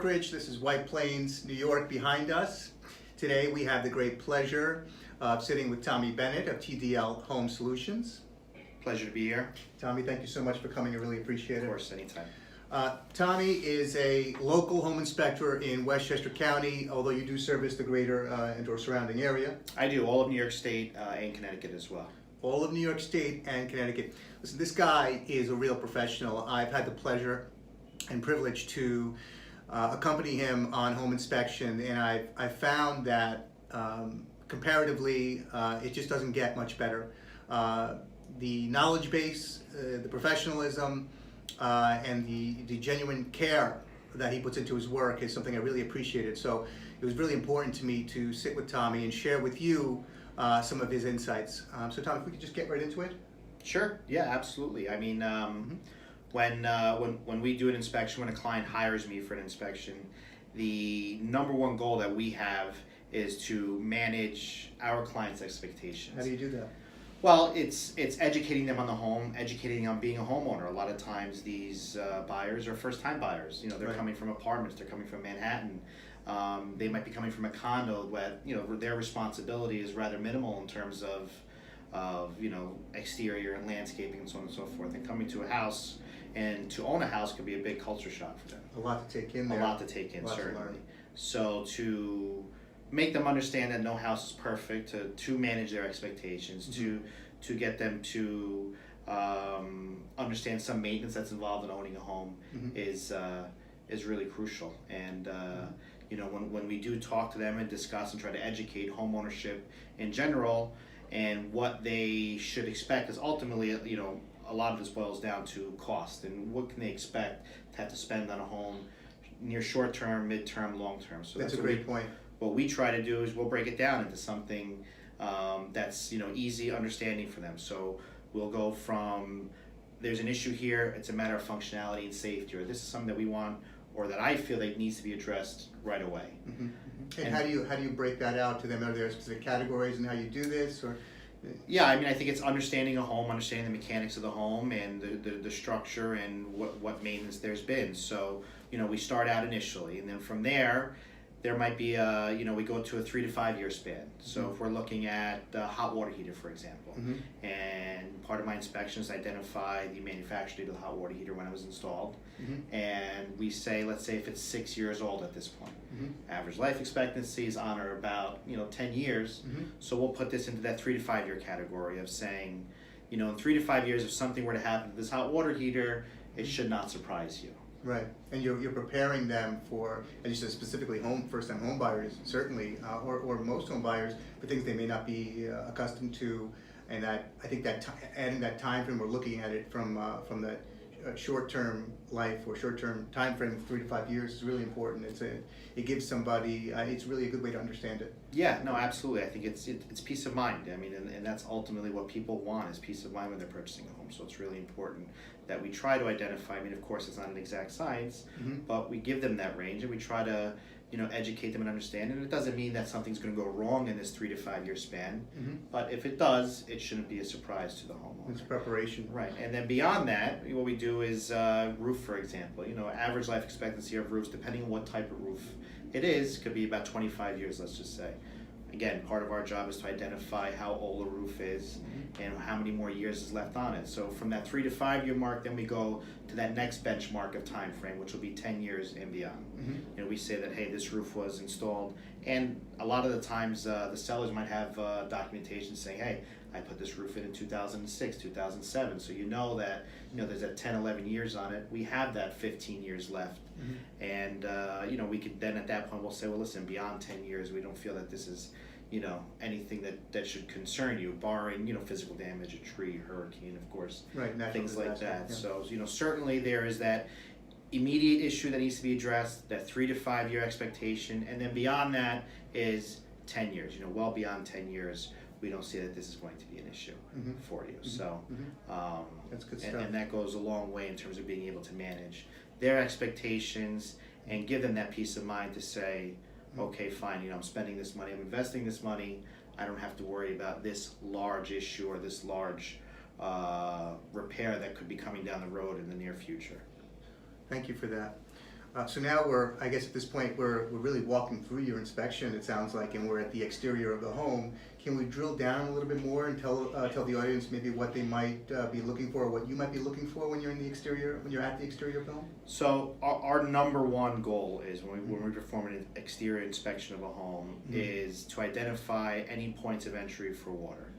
brokerage. This is White Plains, New York behind us. Today we have the great pleasure of sitting with Tommy Bennett of TDL Home Solutions. Pleasure to be here. Tommy, thank you so much for coming. I really appreciate it. Of course, anytime. Tommy is a local home inspector in Westchester County, although you do service the greater and/or surrounding area. I do all of New York State and Connecticut as well. All of New York State and Connecticut. Listen, this guy is a real professional. I've had the pleasure and privilege to accompany him on home inspection, and I've found that comparatively it just doesn't get much better. The knowledge base, the professionalism, and the genuine care that he puts into his work is something I really appreciated. So it was really important to me to sit with Tommy and share with you some of his insights. So Tommy, if we could just get right into it. Sure. Yeah, absolutely. I mean, when we do an inspection, when a client hires me for an inspection, the number one goal that we have is to manage our clients' expectations. How do you do that? Well, it's educating them on the home, educating them on being a homeowner. A lot of times these buyers are first-time buyers. You know, they're Right. coming from apartments, they're coming from Manhattan. They might be coming from a condo where, you know, their responsibility is rather minimal in terms of you know, exterior and landscaping and so on and so forth. And coming to a house and to own a house could be a big culture shock for them. A lot to take in there. A lot to take in, Lots to certainly. learn. So to make them understand that no house is perfect, to manage their expectations, to get them to understand some maintenance that's involved in owning a home is really crucial. And you know, when we do talk to them and discuss and try to educate home ownership in general and what they should expect, is ultimately, you know, a lot of this boils down to cost and what can they expect to have to spend on a home near short term, mid term, long term. So That's a great point. What we try to do is we'll break it down into something that's, you know, easy understanding for them. So we'll go from there's an issue here, it's a matter of functionality and safety, or this is something that we want or that I feel that needs to be addressed right away. And how do you break that out to them? Are there specific categories in how you do this, or? Yeah, I mean, I think it's understanding a home, understanding the mechanics of the home and the structure and what maintenance there's been. So, you know, we start out initially, and then from there might be you know, we go to a 3 to 5 year span. So if we're looking at the hot water heater, for example, and part of my inspection is identify the manufacturer date of the hot water heater when it was installed, and we say, let's say if it's 6 years old at this point, average life expectancy is on or about, you know, 10 years. So we'll put this into that 3 to 5 year category of saying, you know, in 3 to 5 years, if something were to happen to this hot water heater, it should not surprise you. Right, and you're preparing them for, as you said, specifically first-time home buyers, certainly, or most home buyers, for things they may not be accustomed to, and that I think that adding that time frame, we're looking at it from the short-term life or short-term time frame of 3 to 5 years is really important. It gives somebody, it's really a good way to understand it. Yeah, no, absolutely. I think it's peace of mind. I mean, and that's ultimately what people want, is peace of mind when they're purchasing a home. So it's really important that we try to identify. I mean, of course, it's not an exact science, but we give them that range and we try to, you know, educate them and understand. And it doesn't mean that something's going to go wrong in this 3 to 5 year span, but if it does, it shouldn't be a surprise to the homeowner. It's preparation. Right, and then beyond that, what we do is roof, for example. You know, average life expectancy of roofs, depending on what type of roof it is, could be about 25 years, let's just say. Again, part of our job is to identify how old a roof is and how many more years is left on it. So from that 3 to 5 year mark, then we go to that next benchmark of time frame, which will be 10 years and beyond. You know, we say that, hey, this roof was installed, and a lot of the times the sellers might have documentation saying, hey, I put this roof in 2006, 2007, so you know that, you know, there's that 10, 11 years on it. We have that 15 years left. And, you know, we could then at that point, we'll say, well, listen, beyond 10 years, we don't feel that this is, you know, anything that should concern you, barring, you know, physical damage, a tree, hurricane, of course, right, things like that. Yeah. So, you know, certainly there is that immediate issue that needs to be addressed, that 3 to 5 year expectation, and then beyond that is 10 years, you know, well beyond 10 years. We don't see that this is going to be an issue for you. So that's good stuff. and that goes a long way in terms of being able to manage their expectations and give them that peace of mind to say, okay, fine, you know, I'm spending this money, I'm investing this money, I don't have to worry about this large issue or this large repair that could be coming down the road in the near future. Thank you for that. So now I guess at this point, we're really walking through your inspection, it sounds like, and we're at the exterior of the home. Can we drill down a little bit more and tell the audience maybe what they might be looking for, or what you might be looking for when you're in the exterior, when you're at the exterior of the home? So our number one goal is when we perform an exterior inspection of a home is to identify any points of entry for water.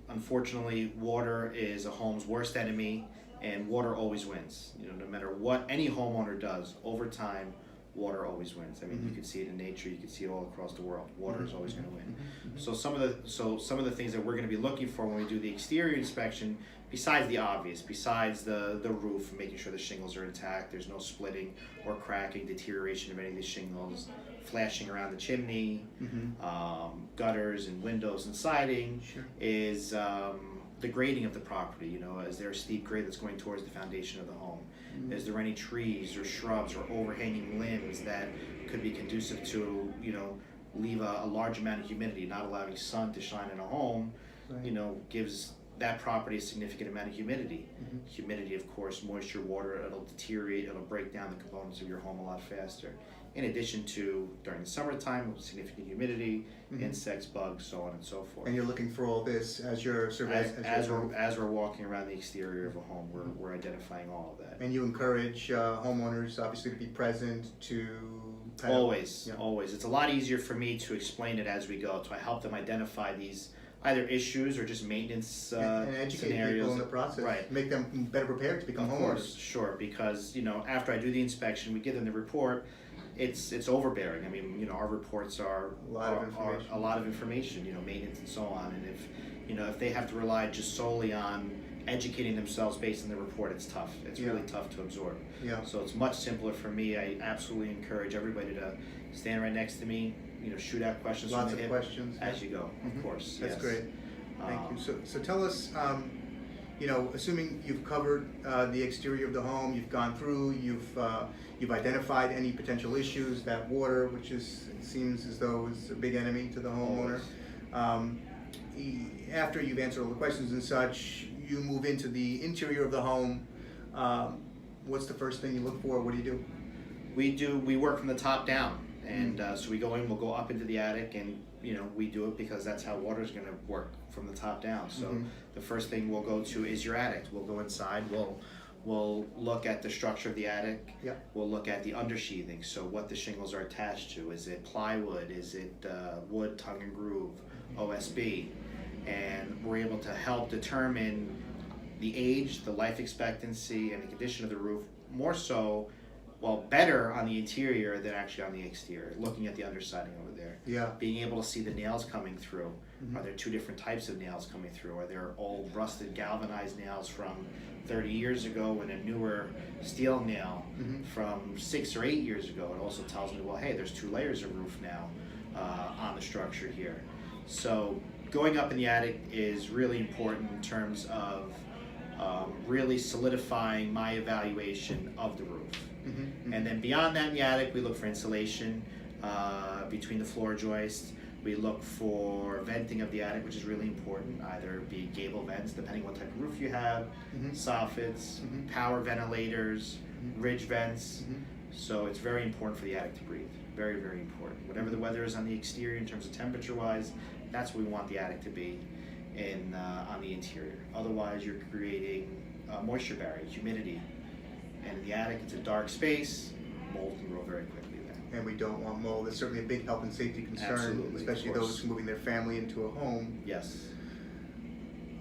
Unfortunately, water is a home's worst enemy, and water always wins. You know, no matter what any homeowner does, over time, water always wins. I mean, you can see it in nature, you can see it all across the world. Water is always going to win. So some of the things that we're going to be looking for when we do the exterior inspection, besides the obvious, besides the roof, making sure the shingles are intact, there's no splitting or cracking, deterioration of any of these shingles, flashing around the chimney, gutters and windows and siding, is the grading of the property. You know, is there a steep grade that's going towards the foundation of the home? Is there any trees or shrubs or overhanging limbs that could be conducive to, you know, leave a large amount of humidity? Not allowing sun to shine in a home, you know, gives that property a significant amount of humidity. Humidity, of course, moisture, water, it'll deteriorate, it'll break down the components of your home a lot faster. In addition to, during the summertime, significant humidity, insects, bugs, so on and so forth. And you're looking for all this as you're surveying? As we're walking around the exterior of a home, we're identifying all of that. And you encourage homeowners, obviously, to be present, to... Always. It's a lot easier for me to explain it as we go, so I help them identify these either issues or just maintenance and educate scenarios. People in the process, right? Make them better prepared to become homeowners. Sure, because, you know, after I do the inspection, we give them the report. It's overbearing. I mean, you know, our reports are a lot of information. You know, maintenance and so on. And if they have to rely just solely on educating themselves based on the report, it's tough. It's really tough to absorb. So it's much simpler for me. I absolutely encourage everybody to stand right next to me. You know, shoot out questions. Lots of questions as you go. Of course. That's yes. great. Thank you. So tell us. You know, assuming you've covered the exterior of the home, you've gone through, you've identified any potential issues, that water, which it seems as though is a big enemy to the homeowner. After you've answered all the questions and such, you move into the interior of the home. What's the first thing you look for? What do you do? We work from the top down, and so we go in, we'll go up into the attic, and you know, we do it because that's how water is going to work, from the top down. So the first thing we'll go to is your attic. We'll go inside. We'll look at the structure of the attic. We'll look at the undersheathing. So what the shingles are attached to. Is it plywood? Is it wood, tongue and groove, OSB? And we're able to help determine the age, the life expectancy, and the condition of the roof, more so, well, better on the interior than actually on the exterior, looking at the undersiding over there. Being able to see the nails coming through. Are there two different types of nails coming through? Are there old rusted galvanized nails from 30 years ago and a newer steel nail from 6 or 8 years ago? It also tells me, well, hey, there's 2 layers of roof now on the structure here. So going up in the attic is really important in terms of really solidifying my evaluation of the roof. And then beyond that, in the attic, we look for insulation between the floor joists. We look for venting of the attic, which is really important, either be gable vents, depending what type of roof you have, soffits, power ventilators, ridge vents. So it's very important for the attic to breathe. Very, very important. Whatever the weather is on the exterior in terms of temperature-wise, that's what we want the attic to be on the interior. Otherwise, you're creating moisture barrier, humidity. And in the attic, it's a dark space. Mold can grow very quickly there. And we don't want mold. It's certainly a big health and safety concern, especially those moving their family into a home. Yes.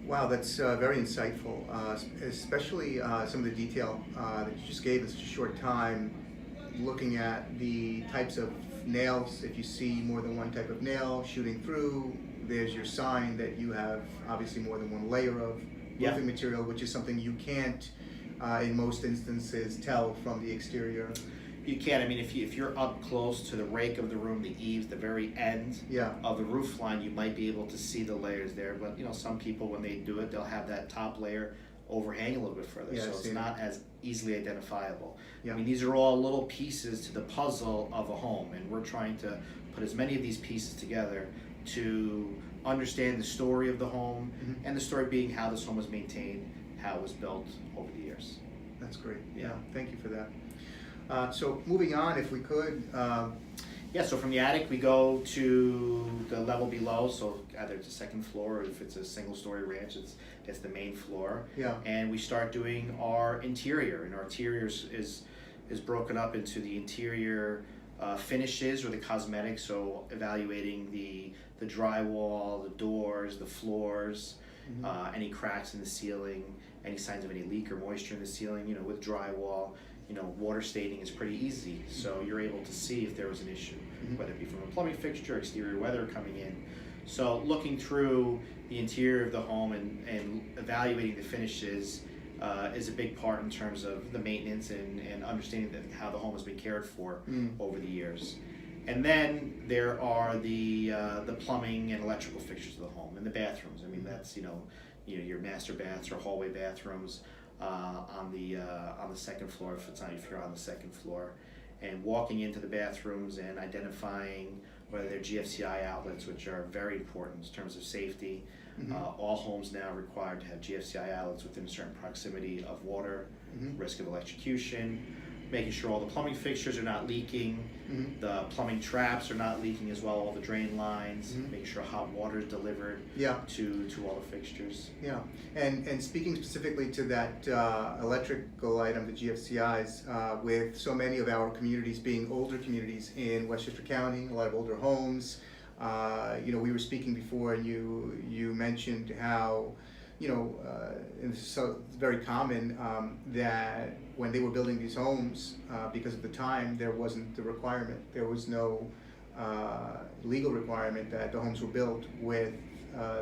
Wow, that's very insightful, especially some of the detail that you just gave in such a short time, looking at the types of nails. If you see more than one type of nail shooting through, there's your sign that you have obviously more than one layer of roofing material, which is something you can't in most instances tell from the exterior. You can. I mean, if you're up close to the rake of the room, the eaves, the very end of the roof line, you might be able to see the layers there. But you know, some people, when they do it, they'll have that top layer overhang a little bit further, so it's not as easily identifiable. I mean, these are all little pieces to the puzzle of a home, and we're trying to put as many of these pieces together to understand the story of the home, and the story being how this home was maintained, how it was built over the years. That's great. Yeah, thank you for that. So moving on, if we could, Yeah, so from the attic, we go to the level below, so either it's a second floor, or if it's a single-story ranch, it's the main floor. Yeah. And we start doing our interior, and our interior is broken up into the interior finishes or the cosmetics, so evaluating the drywall, the doors, the floors, any cracks in the ceiling, any signs of any leak or moisture in the ceiling. You know, with drywall, water staining is pretty easy, so you're able to see if there was an issue, whether it be from a plumbing fixture, exterior weather coming in. So looking through the interior of the home and evaluating the finishes is a big part in terms of the maintenance and understanding how the home has been cared for over the years. And then there are the plumbing and electrical fixtures of the home and the bathrooms. I mean, that's your master baths or hallway bathrooms on the second floor if you're on the second floor, and walking into the bathrooms and identifying whether they're GFCI outlets, which are very important in terms of safety. All homes now are required to have GFCI outlets within a certain proximity of water, risk of electrocution, making sure all the plumbing fixtures are not leaking, the plumbing traps are not leaking as well, all the drain lines, making sure hot water is delivered to all the fixtures. Yeah, and speaking specifically to that electrical item, the GFCIs, with so many of our communities being older communities in Westchester County, a lot of older homes, we were speaking before, and you mentioned how, and so it's very common that when they were building these homes, because of the time, there wasn't the requirement. There was no legal requirement that the homes were built with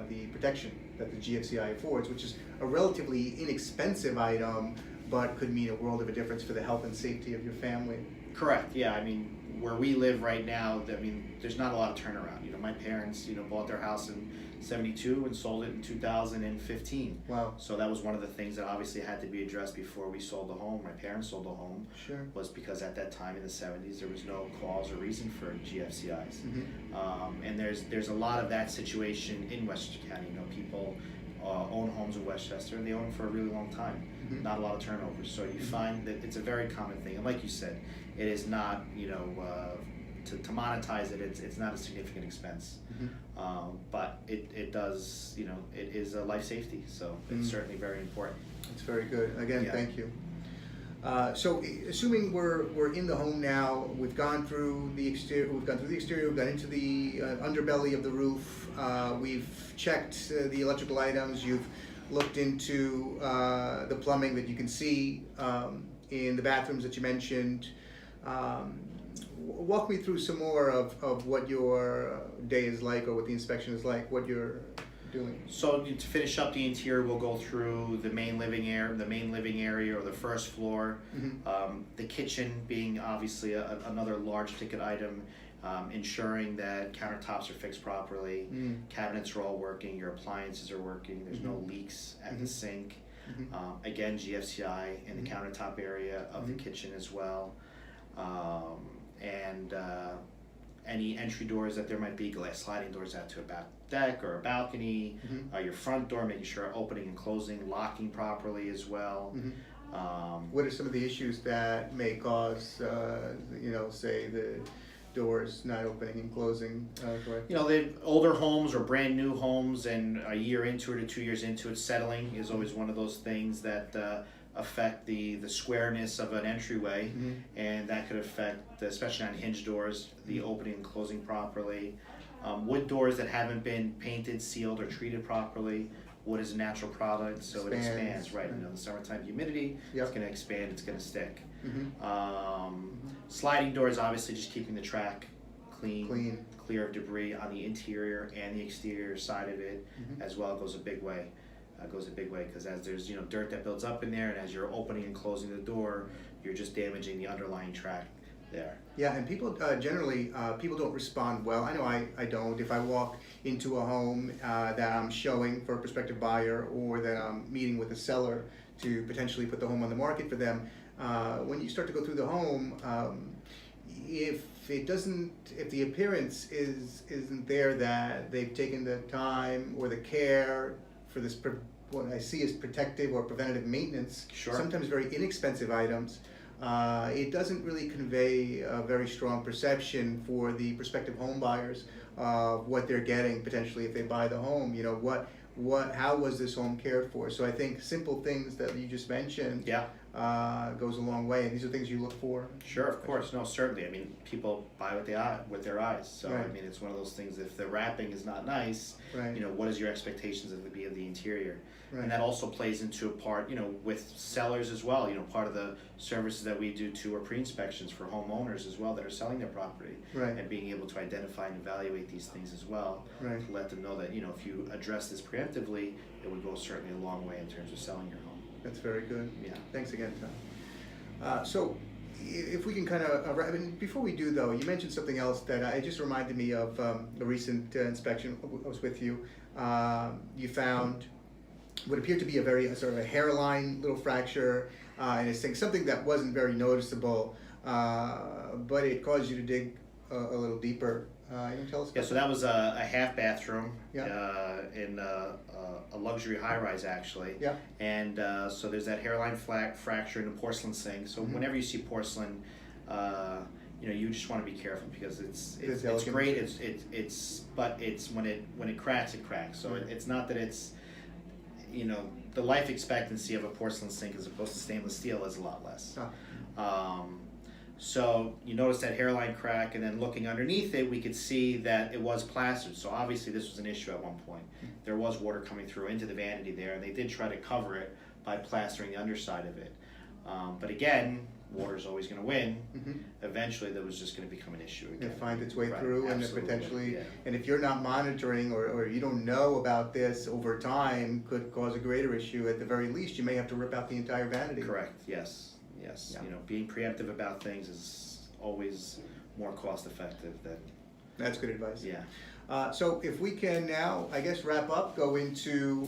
the protection that the GFCI affords, which is a relatively inexpensive item, but could mean a world of a difference for the health and safety of your family. Correct. Yeah. I mean, where we live right now, there's not a lot of turnaround. My parents, bought their house in '72 and sold it in 2015. Wow. So that was one of the things that obviously had to be addressed before we sold the home. My parents sold the home. Sure. Was because at that time in the '70s there was no cause or reason for GFCIs, and there's a lot of that situation in Westchester County. People own homes in Westchester, and they own them for a really long time. Not a lot of turnover, so you find that it's a very common thing. And like you said, it is not, to monetize it, it's not a significant expense. But it does, it is a life safety, so it's certainly very important. It's very good. Again, Yeah. Thank you. So, assuming we're in the home now, we've gone through the exterior, we've gone into the underbelly of the roof. We've checked the electrical items. You've looked into the plumbing that you can see in the bathrooms that you mentioned. Walk me through some more of what your day is like, or what the inspection is like, what you're doing. So to finish up the interior, we'll go through the main living area or the first floor. The kitchen being obviously another large ticket item, ensuring that countertops are fixed properly, cabinets are all working, your appliances are working, there's no leaks at the sink. Again, GFCI in the countertop area of the kitchen as well. And any entry doors that there might be, glass sliding doors out to a back deck or a balcony, your front door, making sure opening and closing, locking properly as well. What are some of the issues that may cause, say the doors not opening and closing correctly? The older homes or brand new homes, and a year into it or 2 years into it, settling is always one of those things that affect the squareness of an entryway, and that could affect, especially on hinge doors, the opening and closing properly. Wood doors that haven't been painted, sealed, or treated properly. Wood is a natural product, so it expands, right? In the summertime humidity, it's going to expand, it's going to stick. Sliding doors, obviously just keeping the track clean, clear of debris on the interior and the exterior side of it as well, goes a big way. Because as there's dirt that builds up in there, and as you're opening and closing the door, you're just damaging the underlying track there. Yeah, and people generally people don't respond well. I know I don't. If I walk into a home that I'm showing for a prospective buyer, or that I'm meeting with a seller to potentially put the home on the market for them, when you start to go through the home, if the appearance isn't there that they've taken the time or the care for this, what I see as protective or preventative maintenance, sometimes very inexpensive items, it doesn't really convey a very strong perception for the prospective home buyers of what they're getting potentially if they buy the home. You know, how was this home cared for? So I think simple things that you just mentioned Yeah. Goes a long way, and these are things you look for. Sure, of course. No, certainly. I mean, people buy with their eyes. So Right. I mean, it's one of those things. If the wrapping is not nice, Right. you know, what is your expectations of the interior? Right. And that also plays into a part, you know, with sellers as well. You know, part of the services that we do too are pre-inspections for homeowners as well that are selling their property, Right. and being able to identify and evaluate these things as well, Right. to let them know that, you know, if you address this preemptively, it would go certainly a long way in terms of selling your home. That's very good. Yeah. Thanks again, Tom. So, if we can kind of, I mean, before we do though, you mentioned something else that it just reminded me of a recent inspection. I was with you. You found what appeared to be a sort of a hairline little fracture in a sink, something that wasn't very noticeable, but it caused you to dig a little deeper. You can tell us about Yeah, so that was a half bathroom Yeah. in a luxury high rise actually. Yeah. And so there's that hairline fracture in a porcelain sink. So Mhm. whenever you see porcelain, you know, you just want to be careful because it's delicate great. material. But it's when it cracks, it cracks. So Mhm. it's not that it's, you know, the life expectancy of a porcelain sink as opposed to stainless steel is a lot less. So you notice that hairline crack, and then looking underneath it, we could see that it was plastered. So obviously this was an issue at one point. There was water coming through into the vanity there, and they did try to cover it by plastering the underside of it. But again, water's always going to win. Mhm. Eventually, that was just going to become an issue again. It find its way Right, through, and it absolutely, potentially, yeah. and if you're not monitoring or you don't know about this over time, could cause a greater issue. At the very least, you may have to rip out the entire vanity. Correct. Yes. Yes. Yeah. You know, being preemptive about things is always more cost effective than. That's good advice. Yeah. So if we can now, I guess, wrap up, go into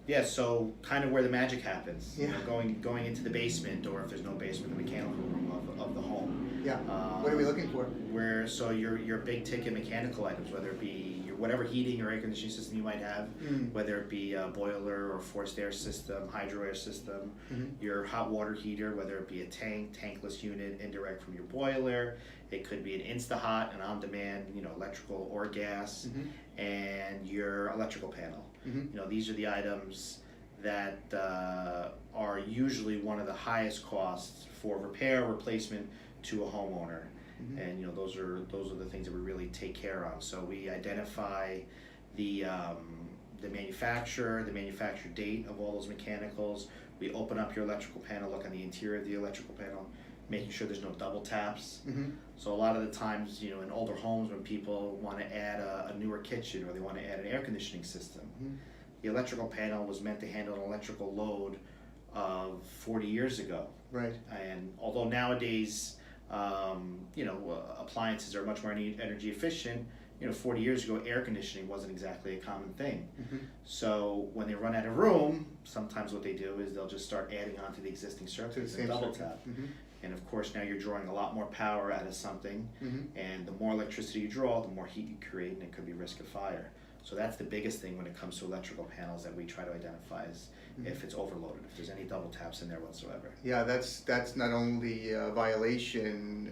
Yeah, so kind of where the magic happens. You Yeah. know, going into the basement, or if there's no basement, the mechanical room of the home. yeah. What are we looking for? Where so your big ticket mechanical items, whether it be your whatever heating or air conditioning system you might have, whether it be a boiler or forced air system, hydro air system, your hot water heater, whether it be a tankless unit, indirect from your boiler. It could be an Insta-Hot, an on-demand, you know, electrical or gas, and your electrical panel. You know, these are the items that are usually one of the highest costs for repair, replacement to a homeowner. And you know, those are the things that we really take care of. So we identify the manufacturer, the manufacture date of all those mechanicals. We open up your electrical panel, look on the interior of the electrical panel, making sure there's no double taps. So a lot of the times, you know, in older homes, when people want to add a newer kitchen or they want to add an air conditioning system, the electrical panel was meant to handle an electrical load of 40 years ago. Right. And although nowadays, you know, appliances are much more energy efficient, you know, 40 years ago, air conditioning wasn't exactly a common thing. So when they run out of room, sometimes what they do is they'll just start adding on to the existing circuits and double tap. And of course, now you're drawing a lot more power out of something, and the more electricity you draw, the more heat you create, and it could be risk of fire. So that's the biggest thing when it comes to electrical panels that we try to identify is if it's overloaded, if there's any double taps in there whatsoever. Yeah, that's not only a violation,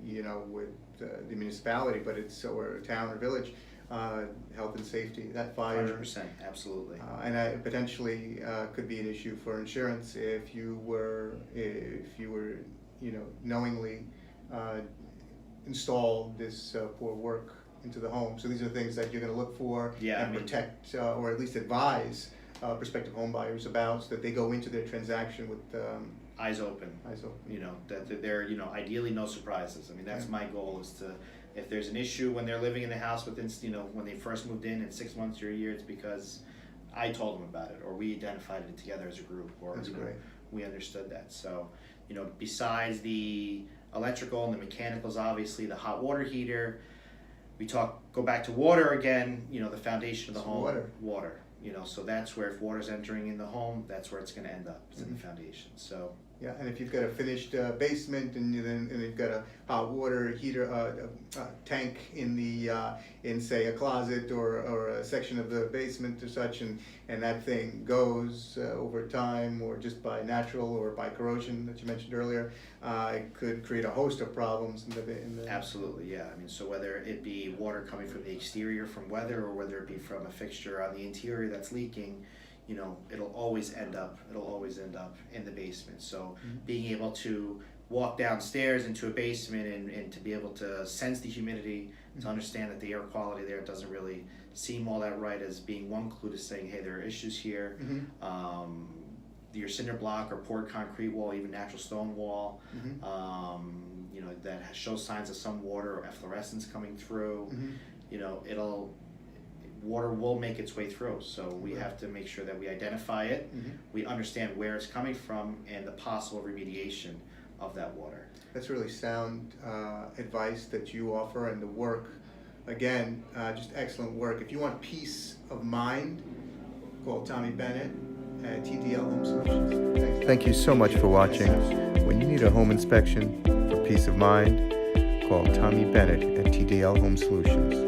you know, with the municipality, but it's or town or village, health and safety. That fire, 100%, absolutely. and potentially could be an issue for insurance if you were, you know, knowingly install this poor work into the home. So these are things that you're going to look for and protect, or at least advise prospective home buyers about, so that they go into their transaction with eyes open. eyes open. You know, that they're, you know, ideally no surprises. I mean, that's my goal, is to, if there's an issue when they're living in the house within, you know, when they first moved in 6 months or a year, it's because I told them about it, or we identified it together as a group, or That's you know, great. we understood that. So, you know, besides the electrical and the mechanicals, obviously the hot water heater, go back to water again, you know, the foundation of the home. Water. You know, so that's where, if water's entering in the home, that's where it's going to end up. It's in the foundation. So Yeah, and if you've got a finished basement and you've got a hot water heater tank in in say a closet or a section of the basement or such, and that thing goes over time or just by natural or by corrosion that you mentioned earlier, it could create a host of problems in the Absolutely, yeah. I mean, so whether it be water coming from the exterior from weather, or whether it be from a fixture on the interior that's leaking, you know, it'll always end up in the basement. So being able to walk downstairs into a basement and to be able to sense the humidity, to understand that the air quality there doesn't really seem all that right, as being one clue to saying, hey, there are issues here. Your cinder block or poured concrete wall, even natural stone wall, you know, that shows signs of some water or efflorescence coming through. You know, water will make its way through, so we have to make sure that we identify it, we understand where it's coming from, and the possible remediation of that water. That's really sound advice that you offer, and the work, again, just excellent work. If you want peace of mind, call Tommy Bennett at TDL Home Solutions. Thank you so much for watching. When you need a home inspection for peace of mind, call Tommy Bennett at TDL Home Solutions.